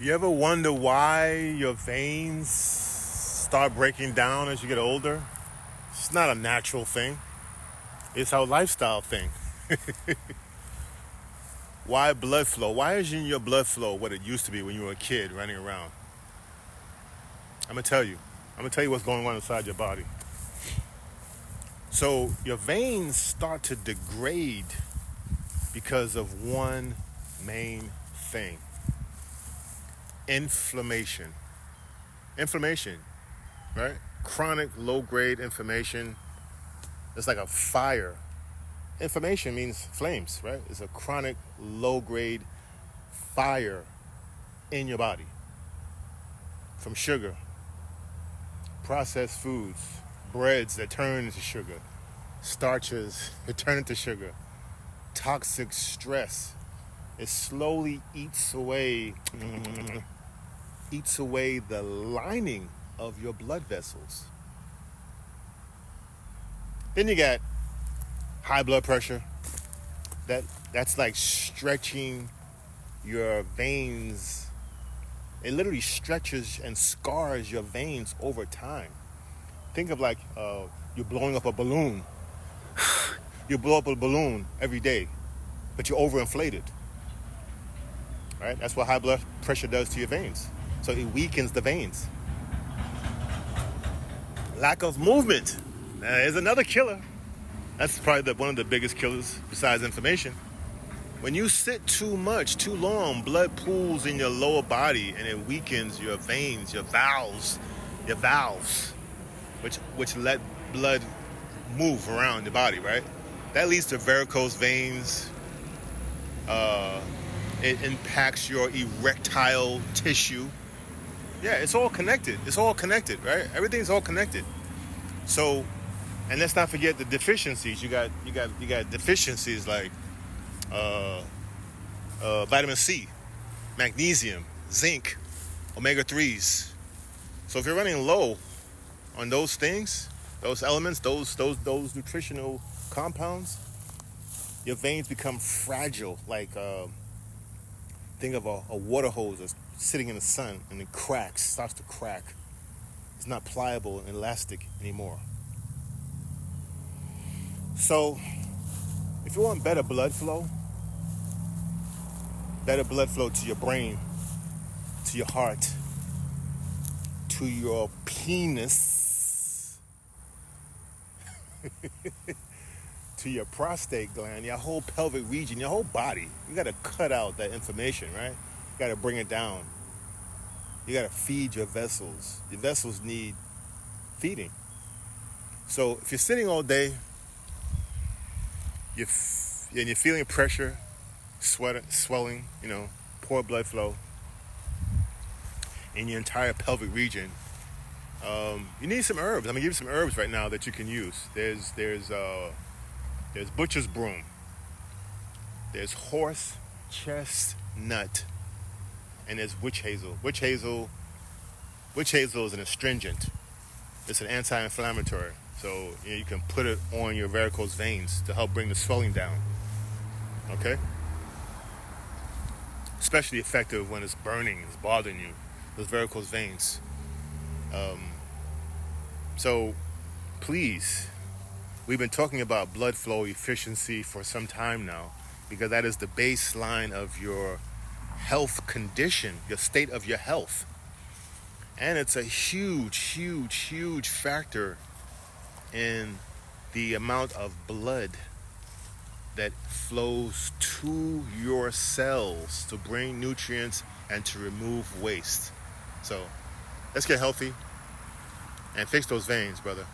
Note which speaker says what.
Speaker 1: You ever wonder why your veins start breaking down as you get older? It's not a natural thing. It's our lifestyle thing. Why blood flow? Why isn't your blood flow what it used to be when you were a kid running around? I'm gonna tell you. I'm gonna tell you what's going on inside your body. So your veins start to degrade because of one main thing. Inflammation. Inflammation, right? Chronic low-grade inflammation. It's like a fire. Inflammation means flames, right? It's a chronic low-grade fire in your body. From sugar, processed foods, breads that turn into sugar, starches that turn into sugar, toxic stress. It slowly eats away the lining of your blood vessels. Then you got high blood pressure. That's like stretching your veins. It literally stretches and scars your veins over time. Think of like you're blowing up a balloon. You blow up a balloon every day, but you're overinflated. Right? That's what high blood pressure does to your veins. So it weakens the veins. Lack of movement is another killer. That's probably one of the biggest killers besides inflammation. When you sit too much, too long, blood pools in your lower body and it weakens your veins, your valves, which let blood move around the body, right? That leads to varicose veins. It impacts your erectile tissue. Yeah, it's all connected. It's all connected, right? Everything's all connected. So, and let's not forget the deficiencies. You got deficiencies like vitamin C, magnesium, zinc, omega-3s. So if you're running low on those things, those elements, those nutritional compounds, your veins become fragile. Like think of a water hose that's sitting in the sun and it starts to crack. It's not pliable and elastic anymore. So if you want better blood flow to your brain, to your heart, to your penis, to your prostate gland, your whole pelvic region, your whole body. You got to cut out that inflammation, right? You got to bring it down. You got to feed your vessels. Your vessels need feeding. So if you're sitting all day, and you're feeling pressure, swelling, poor blood flow in your entire pelvic region, you need some herbs. I'm gonna give you some herbs right now that you can use. There's butcher's broom. There's horse chestnut, and there's witch hazel. Witch hazel is an astringent. It's an anti-inflammatory. So you can put it on your varicose veins to help bring the swelling down. Okay? Especially effective when it's burning, it's bothering you, those varicose veins. So please, we've been talking about blood flow efficiency for some time now, because that is the baseline of your health condition, your state of your health. And it's a huge factor in the amount of blood that flows to your cells to bring nutrients and to remove waste. So let's get healthy and fix those veins, brother.